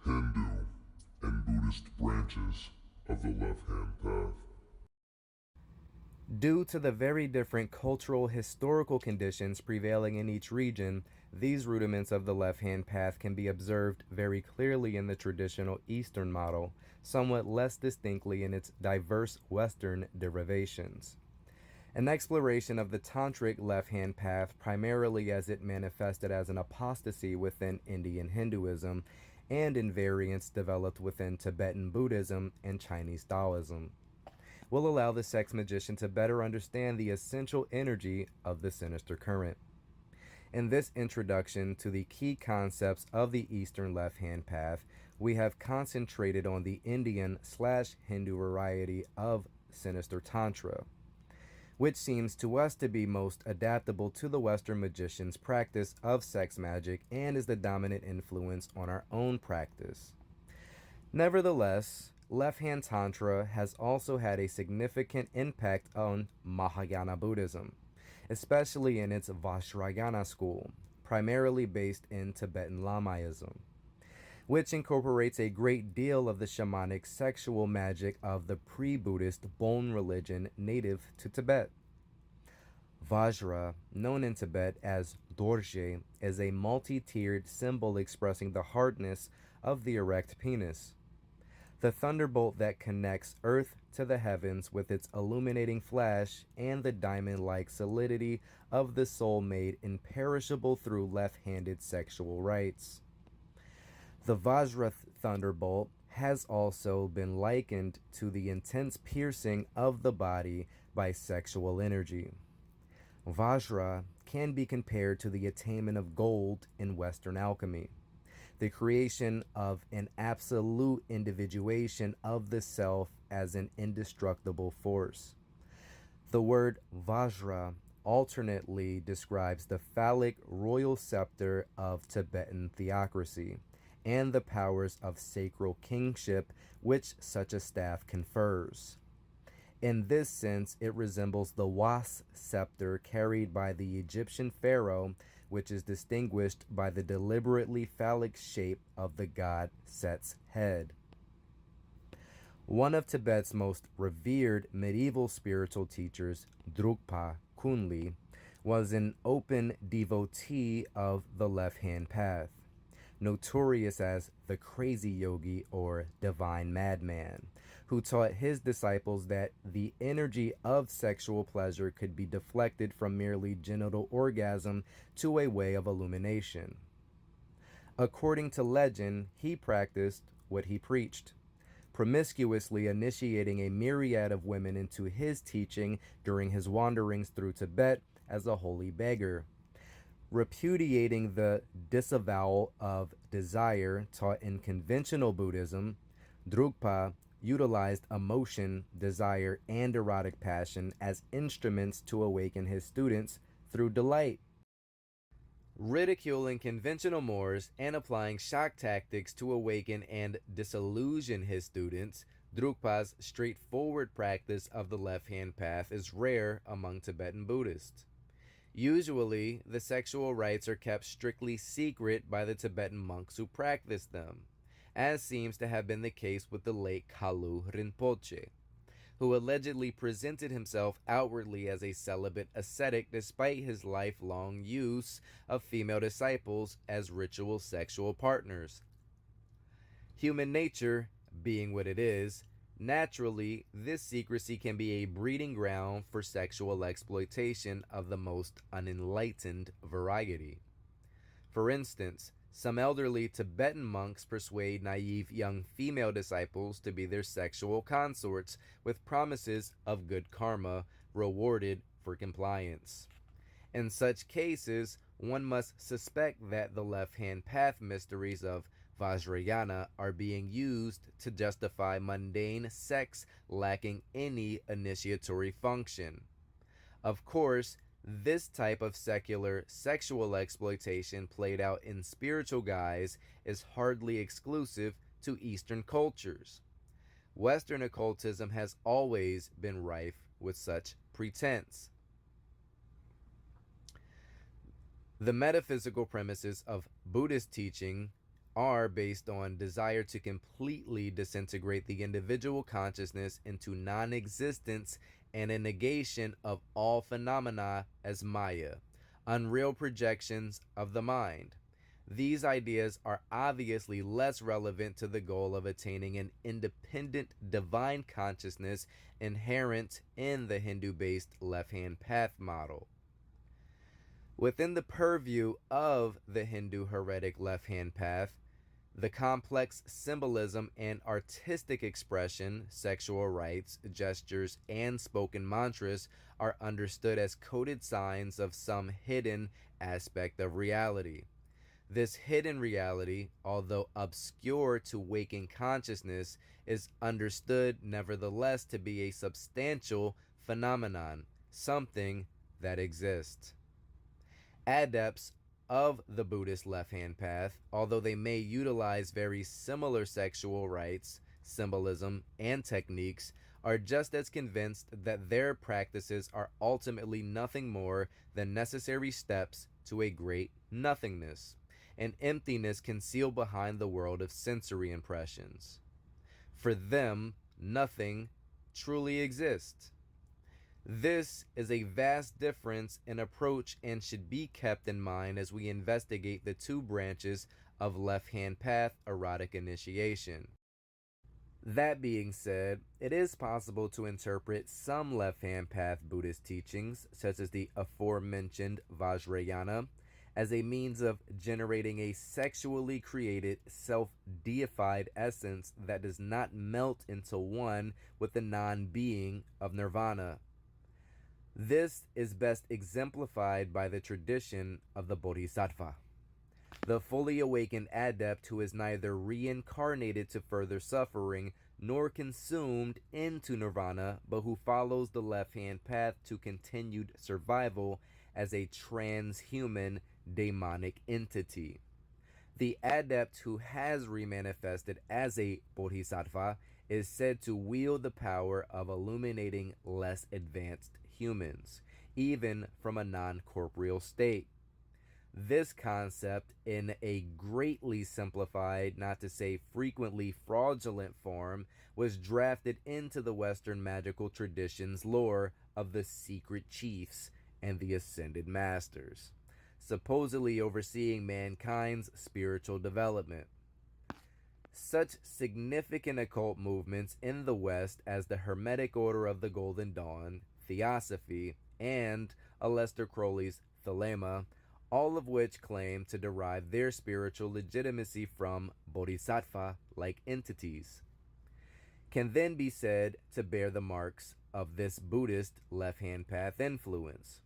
Hindu, and Buddhist branches of the left-hand path. Due to the very different cultural historical conditions prevailing in each region, these rudiments of the left-hand path can be observed very clearly in the traditional Eastern model, somewhat less distinctly in its diverse Western derivations. An exploration of the Tantric left-hand path, primarily as it manifested as an apostasy within Indian Hinduism and in variants developed within Tibetan Buddhism and Chinese Taoism, will allow the sex magician to better understand the essential energy of the sinister current. In this introduction to the key concepts of the Eastern left-hand path, we have concentrated on the Indian/Hindu variety of sinister Tantra, which seems to us to be most adaptable to the Western magician's practice of sex magic and is the dominant influence on our own practice. Nevertheless, left-hand Tantra has also had a significant impact on Mahayana Buddhism, especially in its Vajrayana school, primarily based in Tibetan Lamaism, which incorporates a great deal of the shamanic sexual magic of the pre-Buddhist Bon religion native to Tibet. Vajra, known in Tibet as Dorje, is a multi-tiered symbol expressing the hardness of the erect penis. The thunderbolt that connects earth to the heavens with its illuminating flash and the diamond-like solidity of the soul made imperishable through left-handed sexual rites. The Vajra thunderbolt has also been likened to the intense piercing of the body by sexual energy. Vajra can be compared to the attainment of gold in Western alchemy, the creation of an absolute individuation of the self as an indestructible force. The word Vajra alternately describes the phallic royal scepter of Tibetan theocracy and the powers of sacral kingship which such a staff confers. In this sense, it resembles the was scepter carried by the Egyptian pharaoh, which is distinguished by the deliberately phallic shape of the god Set's head. One of Tibet's most revered medieval spiritual teachers, Drukpa Kunley, was an open devotee of the left-hand path, notorious as the crazy yogi or divine madman, who taught his disciples that the energy of sexual pleasure could be deflected from merely genital orgasm to a way of illumination. According to legend, he practiced what he preached, promiscuously initiating a myriad of women into his teaching during his wanderings through Tibet as a holy beggar. Repudiating the disavowal of desire taught in conventional Buddhism, Drukpa utilized emotion, desire, and erotic passion as instruments to awaken his students through delight. Ridiculing conventional mores and applying shock tactics to awaken and disillusion his students, Drukpa's straightforward practice of the left-hand path is rare among Tibetan Buddhists. Usually, the sexual rites are kept strictly secret by the Tibetan monks who practice them, as seems to have been the case with the late Kalu Rinpoche, who allegedly presented himself outwardly as a celibate ascetic despite his lifelong use of female disciples as ritual sexual partners. Human nature, being what it is, naturally, this secrecy can be a breeding ground for sexual exploitation of the most unenlightened variety. For instance, some elderly Tibetan monks persuade naive young female disciples to be their sexual consorts with promises of good karma rewarded for compliance. In such cases, one must suspect that the left-hand path mysteries of Vajrayana are being used to justify mundane sex lacking any initiatory function. Of course, this type of secular sexual exploitation played out in spiritual guise is hardly exclusive to Eastern cultures. Western occultism has always been rife with such pretense. The metaphysical premises of Buddhist teaching are based on desire to completely disintegrate the individual consciousness into non-existence and a negation of all phenomena as Maya, unreal projections of the mind. These ideas are obviously less relevant to the goal of attaining an independent divine consciousness inherent in the Hindu based left hand path model. Within the purview of the Hindu heretic left hand path, the complex symbolism and artistic expression, sexual rites, gestures, and spoken mantras are understood as coded signs of some hidden aspect of reality. This hidden reality, although obscure to waking consciousness, is understood nevertheless to be a substantial phenomenon, something that exists. Adepts of the Buddhist left hand path, although they may utilize very similar sexual rites, symbolism, and techniques, are just as convinced that their practices are ultimately nothing more than necessary steps to a great nothingness, an emptiness concealed behind the world of sensory impressions. For them, nothing truly exists. This is a vast difference in approach and should be kept in mind as we investigate the two branches of left hand path erotic initiation. That being said, it is possible to interpret some left hand path Buddhist teachings, such as the aforementioned Vajrayana, as a means of generating a sexually created, self deified essence that does not melt into one with the non being of nirvana. This is best exemplified by the tradition of the Bodhisattva, the fully awakened adept who is neither reincarnated to further suffering nor consumed into nirvana, but who follows the left hand path to continued survival as a transhuman demonic entity. The adept who has remanifested as a bodhisattva is said to wield the power of illuminating less advanced humans, even from a non corporeal state. This concept, in a greatly simplified, not to say frequently fraudulent form, was drafted into the Western magical tradition's lore of the secret chiefs and the ascended masters, supposedly overseeing mankind's spiritual development. Such significant occult movements in the West as the Hermetic Order of the Golden Dawn, Theosophy, and Aleister Crowley's Thelema, all of which claim to derive their spiritual legitimacy from bodhisattva like entities, can then be said to bear the marks of this Buddhist left hand path influence.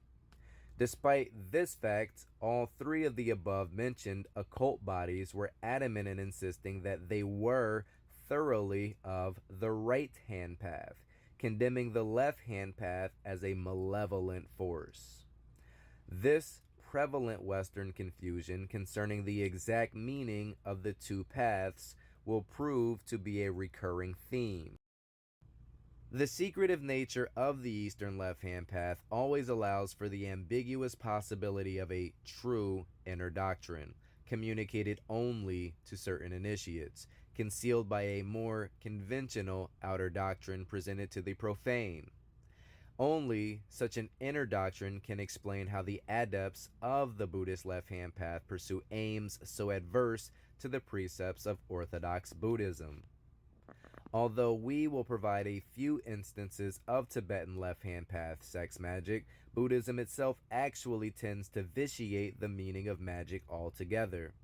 Despite this fact, all three of the above mentioned occult bodies were adamant in insisting that they were thoroughly of the right hand path, condemning the left hand path as a malevolent force. This prevalent Western confusion concerning the exact meaning of the two paths will prove to be a recurring theme. The secretive nature of the Eastern left hand path always allows for the ambiguous possibility of a true inner doctrine, communicated only to certain initiates, concealed by a more conventional outer doctrine presented to the profane. Only such an inner doctrine can explain how the adepts of the Buddhist left hand path pursue aims so adverse to the precepts of Orthodox Buddhism. Although we will provide a few instances of Tibetan left hand path sex magic, Buddhism itself actually tends to vitiate the meaning of magic altogether.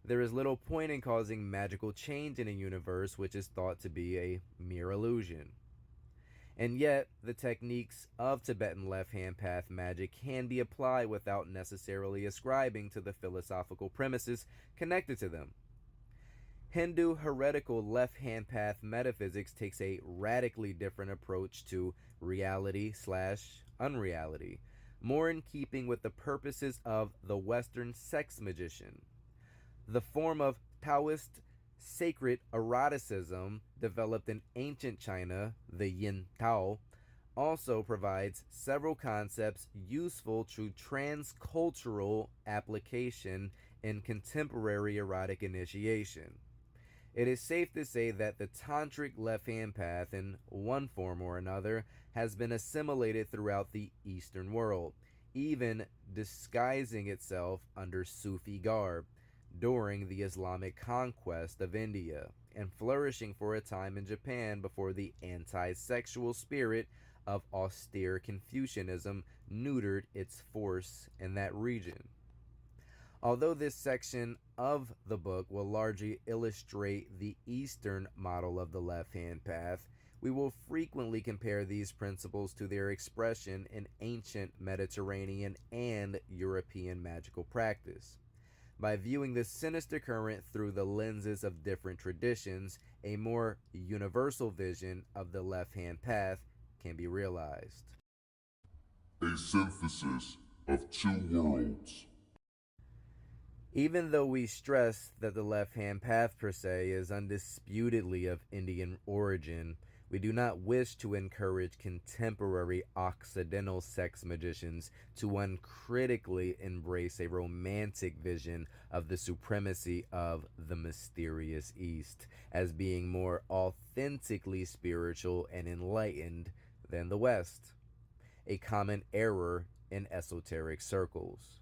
There is little point in causing magical change in a universe which is thought to be a mere illusion. And yet, the techniques of Tibetan left hand path magic can be applied without necessarily ascribing to the philosophical premises connected to them. Hindu heretical left hand path metaphysics takes a radically different approach to reality/unreality, more in keeping with the purposes of the Western sex magician. The form of Taoist sacred eroticism developed in ancient China, the Yin Tao, also provides several concepts useful to transcultural application in contemporary erotic initiation. It is safe to say that the Tantric left hand path, in one form or another, has been assimilated throughout the Eastern world, even disguising itself under Sufi garb during the Islamic conquest of India, and flourishing for a time in Japan before the anti sexual spirit of austere Confucianism neutered its force in that region. Although this section of the book will largely illustrate the Eastern model of the left hand path, we will frequently compare these principles to their expression in ancient Mediterranean and European magical practice. By viewing the sinister current through the lenses of different traditions, a more universal vision of the left hand path can be realized. A synthesis of two worlds. Even though we stress that the left hand path per se is undisputedly of Indian origin, we do not wish to encourage contemporary Occidental sex magicians to uncritically embrace a romantic vision of the supremacy of the mysterious East as being more authentically spiritual and enlightened than the West, a common error in esoteric circles.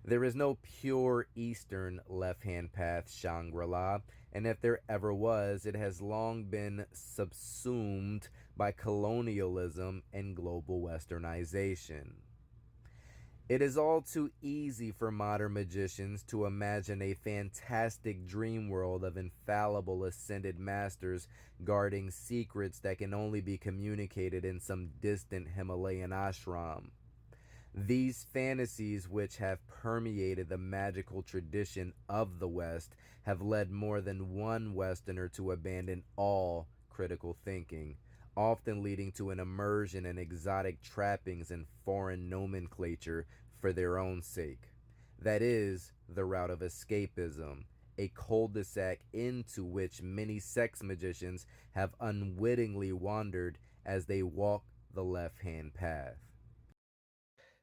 There is no pure Eastern left hand path Shangri La, and if there ever was, it has long been subsumed by colonialism and global westernization. It is all too easy for modern magicians to imagine a fantastic dream world of infallible ascended masters guarding secrets that can only be communicated in some distant Himalayan ashram. These fantasies, which have permeated the magical tradition of the West, have led more than one Westerner to abandon all critical thinking, often leading to an immersion in exotic trappings and foreign nomenclature for their own sake. That is the route of escapism, a cul-de-sac into which many sex magicians have unwittingly wandered as they walk the left-hand path.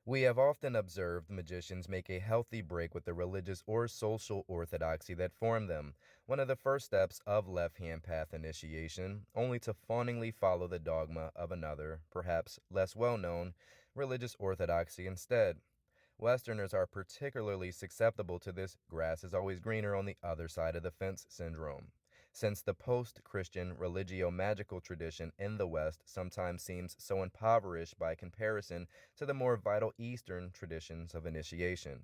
We have often observed magicians make a healthy break with the religious or social orthodoxy that formed them, one of the first steps of left hand path initiation, only to fawningly follow the dogma of another, perhaps less well known, religious orthodoxy instead. Westerners are particularly susceptible to this grass is always greener on the other side of the fence syndrome, since the post Christian religio magical tradition in the West sometimes seems so impoverished by comparison to the more vital Eastern traditions of initiation.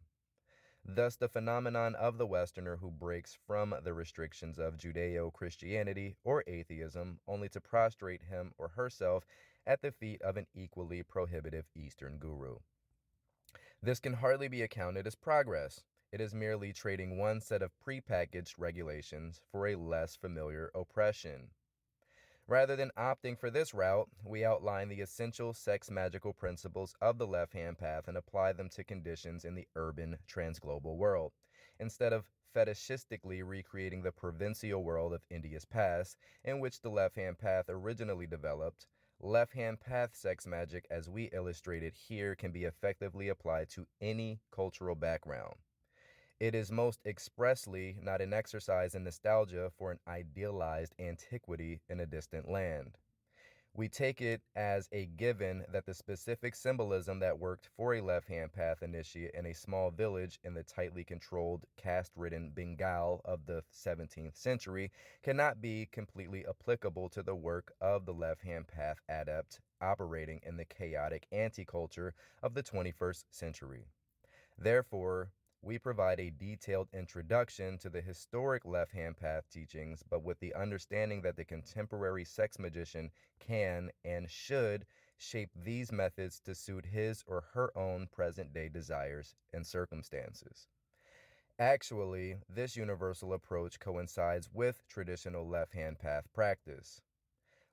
Thus, the phenomenon of the Westerner who breaks from the restrictions of Judeo Christianity or atheism only to prostrate him or herself at the feet of an equally prohibitive Eastern guru. This can hardly be accounted as progress. It is merely trading one set of prepackaged regulations for a less familiar oppression. Rather than opting for this route, we outline the essential sex magical principles of the left hand path and apply them to conditions in the urban transglobal world. Instead of fetishistically recreating the provincial world of India's past, in which the left hand path originally developed, left hand path sex magic, as we illustrated here, can be effectively applied to any cultural background. It is most expressly not an exercise in nostalgia for an idealized antiquity in a distant land. We take it as a given that the specific symbolism that worked for a left hand path initiate in a small village in the tightly controlled, caste ridden Bengal of the 17th century cannot be completely applicable to the work of the left hand path adept operating in the chaotic anti culture of the 21st century. Therefore, we provide a detailed introduction to the historic left hand path teachings, but with the understanding that the contemporary sex magician can and should shape these methods to suit his or her own present day desires and circumstances. Actually, this universal approach coincides with traditional left hand path practice.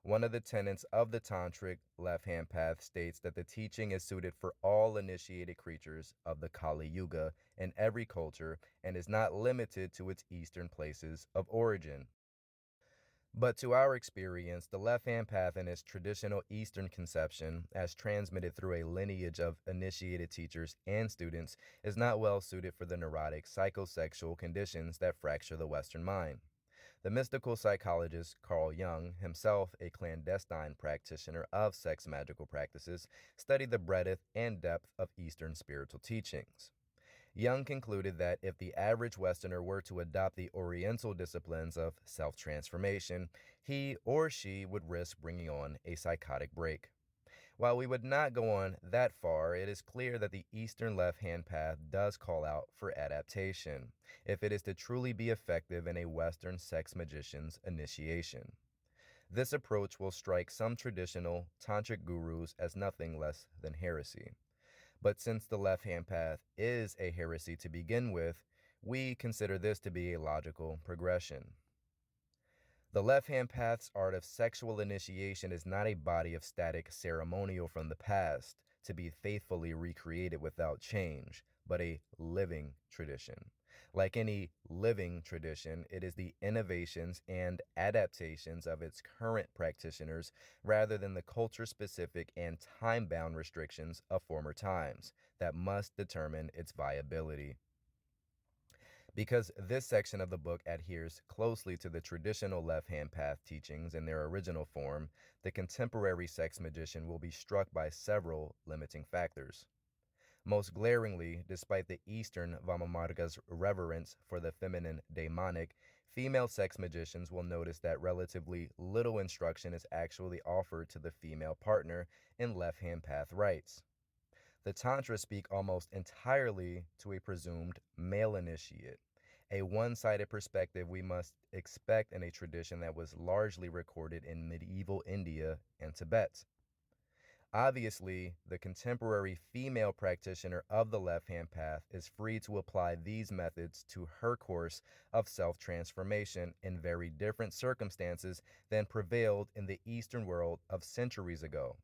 One of the tenets of the Tantric left hand path states that the teaching is suited for all initiated creatures of the Kali Yuga in every culture and is not limited to its eastern places of origin. But to our experience, the left-hand path in its traditional Eastern conception, as transmitted through a lineage of initiated teachers and students, is not well suited for the neurotic psychosexual conditions that fracture the Western mind. The mystical psychologist Carl Jung, himself a clandestine practitioner of sex magical practices, studied the breadth and depth of Eastern spiritual teachings. Jung concluded that if the average Westerner were to adopt the Oriental disciplines of self-transformation, he or she would risk bringing on a psychotic break. While we would not go on that far, it is clear that the Eastern left-hand path does call out for adaptation, if it is to truly be effective in a Western sex magician's initiation. This approach will strike some traditional tantric gurus as nothing less than heresy. But since the left-hand path is a heresy to begin with, we consider this to be a logical progression. The left-hand path's art of sexual initiation is not a body of static ceremonial from the past to be faithfully recreated without change, but a living tradition. Like any living tradition, it is the innovations and adaptations of its current practitioners rather than the culture-specific and time-bound restrictions of former times that must determine its viability. Because this section of the book adheres closely to the traditional left-hand path teachings in their original form, the contemporary sex magician will be struck by several limiting factors. Most glaringly, despite the Eastern Vamamarga's reverence for the feminine daemonic, female sex magicians will notice that relatively little instruction is actually offered to the female partner in left-hand path rites. The Tantras speak almost entirely to a presumed male initiate, a one-sided perspective we must expect in a tradition that was largely recorded in medieval India and Tibet. Obviously, the contemporary female practitioner of the left-hand path is free to apply these methods to her course of self-transformation in very different circumstances than prevailed in the Eastern world of centuries ago.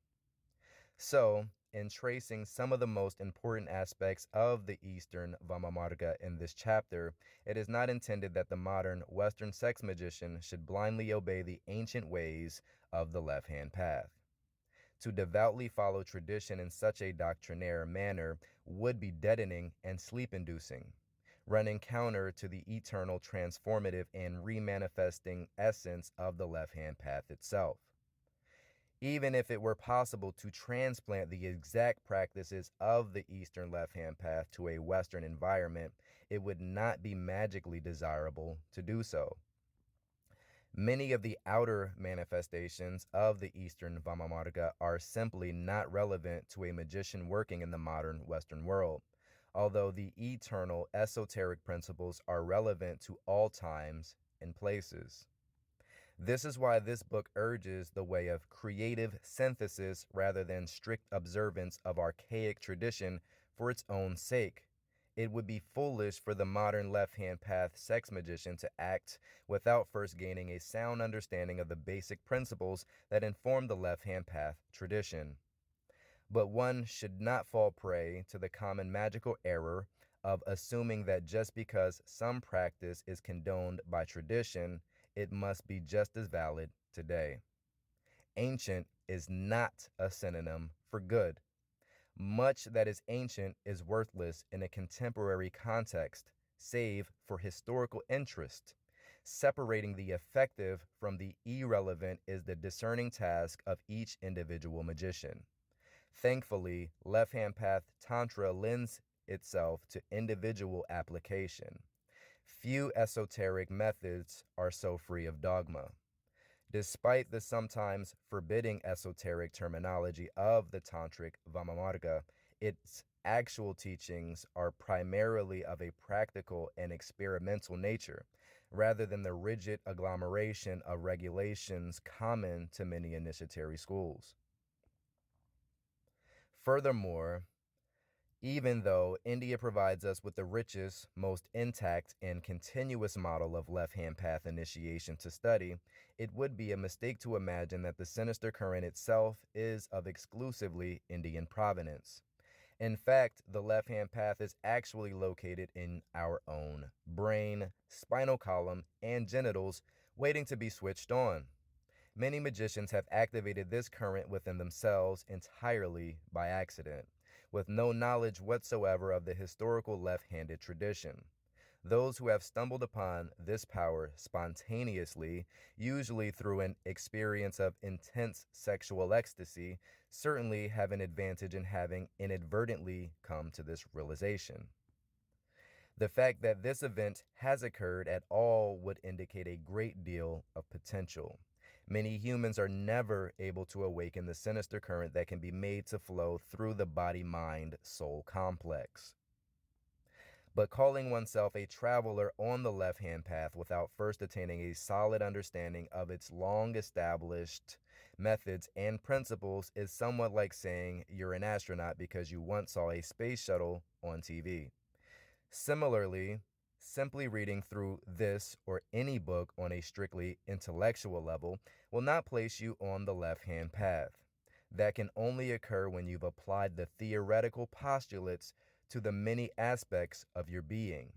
So, in tracing some of the most important aspects of the Eastern Vamamarga in this chapter, it is not intended that the modern Western sex magician should blindly obey the ancient ways of the left-hand path. To devoutly follow tradition in such a doctrinaire manner would be deadening and sleep-inducing, running counter to the eternal transformative and remanifesting essence of the left-hand path itself. Even if it were possible to transplant the exact practices of the Eastern left-hand path to a Western environment, it would not be magically desirable to do so. Many of the outer manifestations of the Eastern Vamamarga are simply not relevant to a magician working in the modern Western world, although the eternal esoteric principles are relevant to all times and places. This is why this book urges the way of creative synthesis rather than strict observance of archaic tradition for its own sake. It would be foolish for the modern left-hand path sex magician to act without first gaining a sound understanding of the basic principles that inform the left-hand path tradition. But one should not fall prey to the common magical error of assuming that just because some practice is condoned by tradition, it must be just as valid today. Ancient is not a synonym for good. Much that is ancient is worthless in a contemporary context, save for historical interest. Separating the effective from the irrelevant is the discerning task of each individual magician. Thankfully, left-hand path Tantra lends itself to individual application. Few esoteric methods are so free of dogma. Despite the sometimes forbidding esoteric terminology of the Tantric Vamamarga, its actual teachings are primarily of a practical and experimental nature, rather than the rigid agglomeration of regulations common to many initiatory schools. Furthermore, even though India provides us with the richest, most intact, and continuous model of left-hand path initiation to study, it would be a mistake to imagine that the sinister current itself is of exclusively Indian provenance. In fact, the left-hand path is actually located in our own brain, spinal column, and genitals, waiting to be switched on. Many magicians have activated this current within themselves entirely by accident, with no knowledge whatsoever of the historical left-handed tradition. Those who have stumbled upon this power spontaneously, usually through an experience of intense sexual ecstasy, certainly have an advantage in having inadvertently come to this realization. The fact that this event has occurred at all would indicate a great deal of potential. Many humans are never able to awaken the sinister current that can be made to flow through the body-mind-soul complex. But calling oneself a traveler on the left-hand path without first attaining a solid understanding of its long-established methods and principles is somewhat like saying you're an astronaut because you once saw a space shuttle on TV. Similarly, simply reading through this or any book on a strictly intellectual level will not place you on the left-hand path. That can only occur when you've applied the theoretical postulates to the many aspects of your being,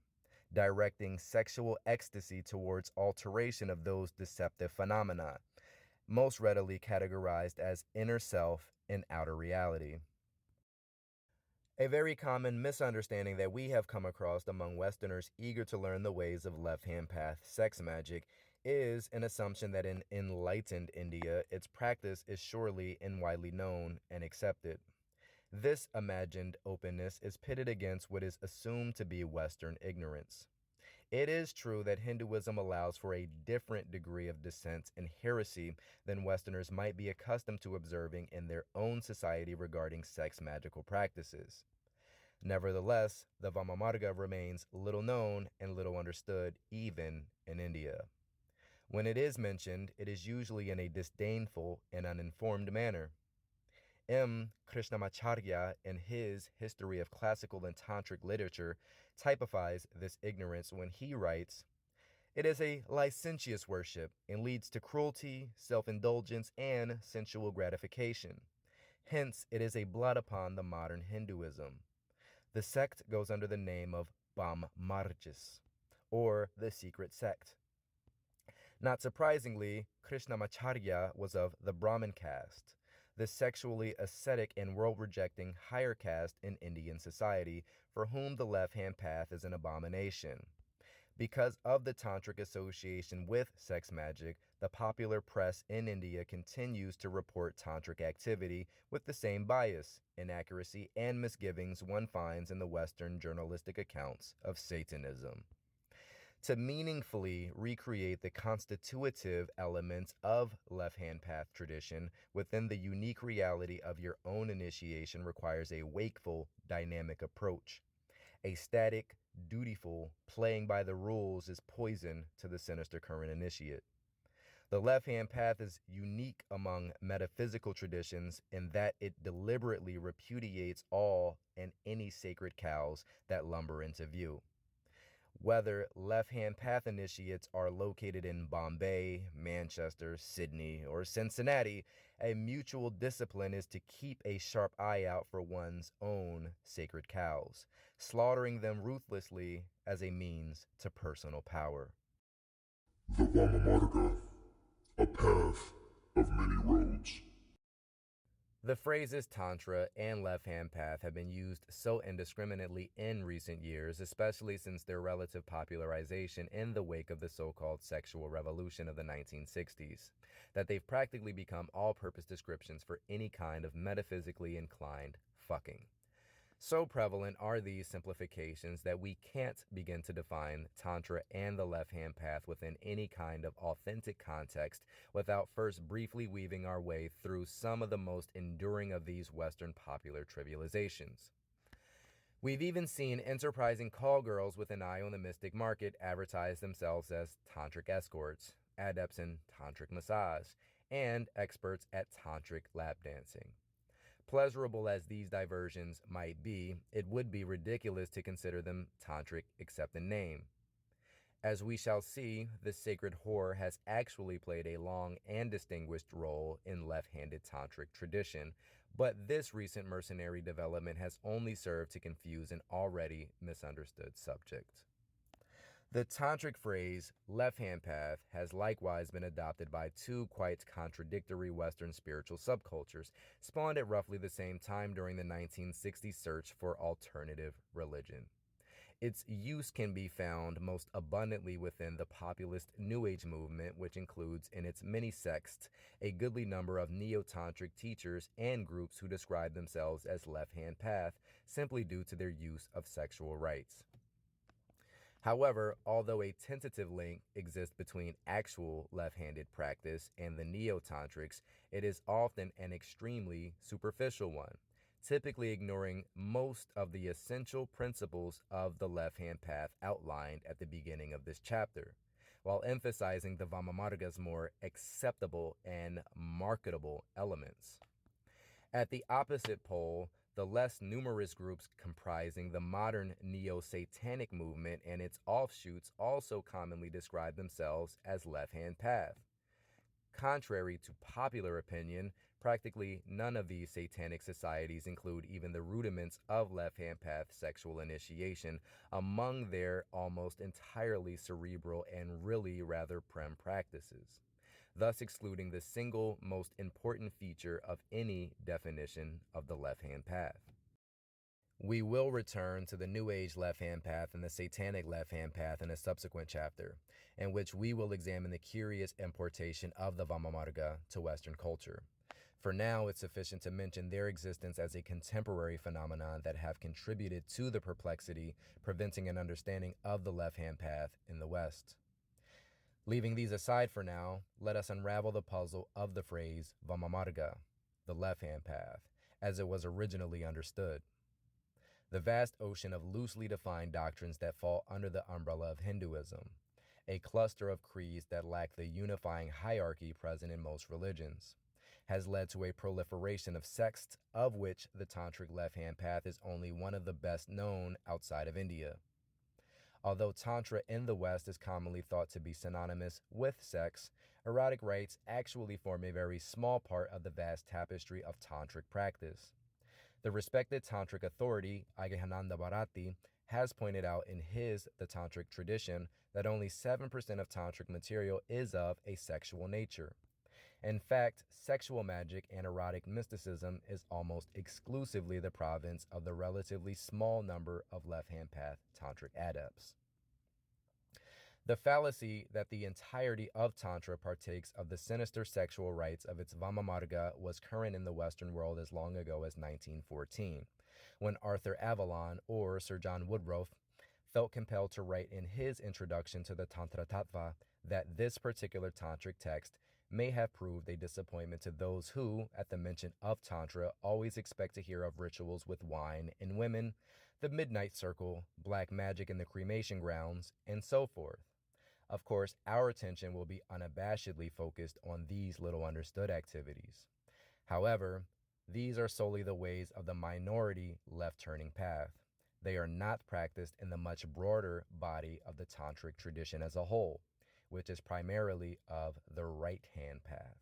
directing sexual ecstasy towards alteration of those deceptive phenomena, most readily categorized as inner self and outer reality. A very common misunderstanding that we have come across among Westerners eager to learn the ways of left-hand path sex magic is an assumption that in enlightened India, its practice is surely and widely known and accepted. This imagined openness is pitted against what is assumed to be Western ignorance. It is true that Hinduism allows for a different degree of dissent and heresy than Westerners might be accustomed to observing in their own society regarding sex magical practices. Nevertheless, the Vama Marga remains little known and little understood even in India. When it is mentioned, it is usually in a disdainful and uninformed manner. M. Krishnamacharya, in his History of Classical and Tantric Literature, typifies this ignorance when he writes, "It is a licentious worship and leads to cruelty, self-indulgence, and sensual gratification. Hence, it is a blot upon the modern Hinduism. The sect goes under the name of Vamamarga, or the secret sect." Not surprisingly, Krishnamacharya was of the Brahmin caste, the sexually ascetic and world-rejecting higher caste in Indian society, for whom the left-hand path is an abomination. Because of the tantric association with sex magic, the popular press in India continues to report tantric activity with the same bias, inaccuracy, and misgivings one finds in the Western journalistic accounts of Satanism. To meaningfully recreate the constitutive elements of left-hand path tradition within the unique reality of your own initiation requires a wakeful, dynamic approach. A static, dutiful, playing by the rules is poison to the sinister current initiate. The left-hand path is unique among metaphysical traditions in that it deliberately repudiates all and any sacred cows that lumber into view. Whether left-hand path initiates are located in Bombay, Manchester, Sydney, or Cincinnati, a mutual discipline is to keep a sharp eye out for one's own sacred cows, slaughtering them ruthlessly as a means to personal power. The Vama Marga, a path of many roads. The phrases Tantra and left-hand path have been used so indiscriminately in recent years, especially since their relative popularization in the wake of the so-called sexual revolution of the 1960s, that they've practically become all-purpose descriptions for any kind of metaphysically inclined fucking. So prevalent are these simplifications that we can't begin to define Tantra and the left-hand path within any kind of authentic context without first briefly weaving our way through some of the most enduring of these Western popular trivializations. We've even seen enterprising call girls with an eye on the mystic market advertise themselves as tantric escorts, adepts in tantric massage, and experts at tantric lap dancing. Pleasurable as these diversions might be, it would be ridiculous to consider them tantric except in name. As we shall see, this sacred whore has actually played a long and distinguished role in left-handed tantric tradition, but this recent mercenary development has only served to confuse an already misunderstood subject. The tantric phrase left-hand path has likewise been adopted by two quite contradictory Western spiritual subcultures, spawned at roughly the same time during the 1960s search for alternative religion. Its use can be found most abundantly within the populist New Age movement, which includes in its many sects a goodly number of neo-tantric teachers and groups who describe themselves as left-hand path simply due to their use of sexual rites. However, although a tentative link exists between actual left-handed practice and the neo-tantrics, it is often an extremely superficial one, typically ignoring most of the essential principles of the left-hand path outlined at the beginning of this chapter, while emphasizing the Vamamarga's more acceptable and marketable elements. At the opposite pole, the less numerous groups comprising the modern neo-satanic movement and its offshoots also commonly describe themselves as left-hand path. Contrary to popular opinion, practically none of these satanic societies include even the rudiments of left-hand path sexual initiation among their almost entirely cerebral and really rather prim practices, thus excluding the single most important feature of any definition of the left-hand path. We will return to the New Age left-hand path and the Satanic left-hand path in a subsequent chapter, in which we will examine the curious importation of the Vama Marga to Western culture. For now, it's sufficient to mention their existence as a contemporary phenomenon that have contributed to the perplexity preventing an understanding of the left-hand path in the West. Leaving these aside for now, let us unravel the puzzle of the phrase Vamamarga, the left-hand path, as it was originally understood. The vast ocean of loosely defined doctrines that fall under the umbrella of Hinduism, a cluster of creeds that lack the unifying hierarchy present in most religions, has led to a proliferation of sects, of which the Tantric left-hand path is only one of the best known outside of India. Although Tantra in the West is commonly thought to be synonymous with sex, erotic rites actually form a very small part of the vast tapestry of Tantric practice. The respected Tantric authority, Aghayananda Bharati, has pointed out in his The Tantric Tradition that only 7% of Tantric material is of a sexual nature. In fact, sexual magic and erotic mysticism is almost exclusively the province of the relatively small number of left-hand path Tantric adepts. The fallacy that the entirety of Tantra partakes of the sinister sexual rites of its Vamamarga was current in the Western world as long ago as 1914, when Arthur Avalon, or Sir John Woodroffe, felt compelled to write in his introduction to the Tantra Tattva that this particular Tantric text may have proved a disappointment to those who, at the mention of Tantra, always expect to hear of rituals with wine and women, the midnight circle, black magic in the cremation grounds, and so forth. Of course, our attention will be unabashedly focused on these little understood activities. However, these are solely the ways of the minority left-turning path. They are not practiced in the much broader body of the Tantric tradition as a whole, which is primarily of the right-hand path.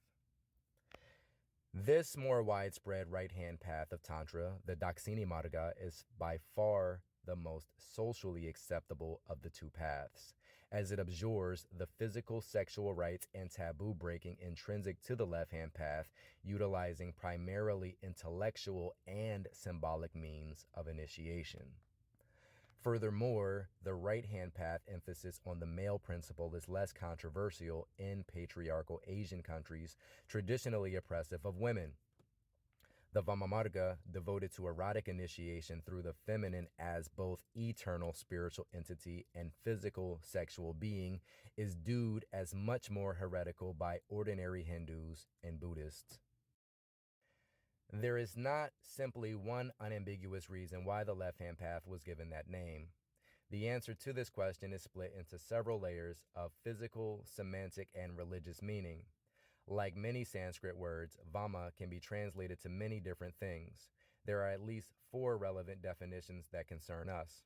This more widespread right-hand path of Tantra, the Dakshini Marga, is by far the most socially acceptable of the two paths, as it abjures the physical sexual rites and taboo breaking intrinsic to the left-hand path, utilizing primarily intellectual and symbolic means of initiation. Furthermore, the right-hand path emphasis on the male principle is less controversial in patriarchal Asian countries traditionally oppressive of women. The Vamamarga, devoted to erotic initiation through the feminine as both eternal spiritual entity and physical sexual being, is viewed as much more heretical by ordinary Hindus and Buddhists. There is not simply one unambiguous reason why the left-hand path was given that name. The answer to this question is split into several layers of physical, semantic, and religious meaning. Like many Sanskrit words, Vama can be translated to many different things. There are at least 4 relevant definitions that concern us.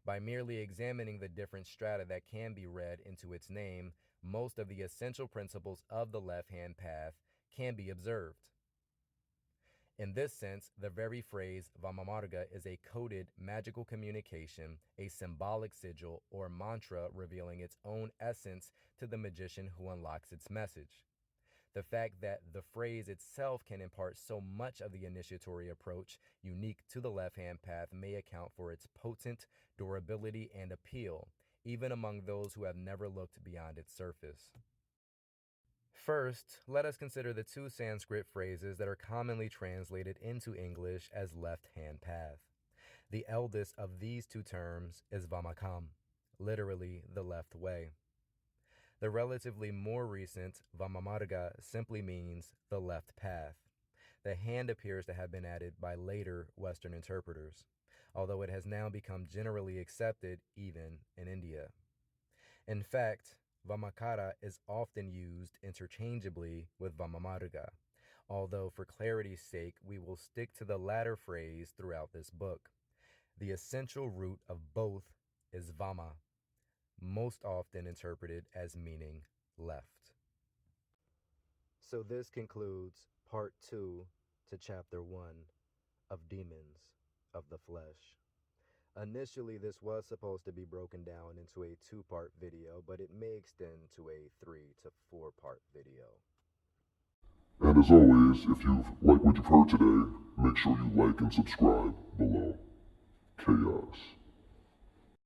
By merely examining the different strata that can be read into its name, most of the essential principles of the left-hand path can be observed. In this sense, the very phrase Vamamarga is a coded magical communication, a symbolic sigil or mantra revealing its own essence to the magician who unlocks its message. The fact that the phrase itself can impart so much of the initiatory approach unique to the left-hand path may account for its potent durability and appeal, even among those who have never looked beyond its surface. First, let us consider the two Sanskrit phrases that are commonly translated into English as left-hand path. The eldest of these two terms is Vamakam, literally the left way. The relatively more recent Vamamarga simply means the left path. The hand appears to have been added by later Western interpreters, although it has now become generally accepted even in India. In fact, Vamakara is often used interchangeably with Vamamarga, although for clarity's sake we will stick to the latter phrase throughout this book. The essential root of both is Vama, most often interpreted as meaning left. So this concludes part 2 to chapter 1 of Demons of the Flesh. Initially, this was supposed to be broken down into a 2-part video, but it may extend to a 3 to 4-part video. And as always, if you've liked what you've heard today, make sure you like and subscribe below. Chaos.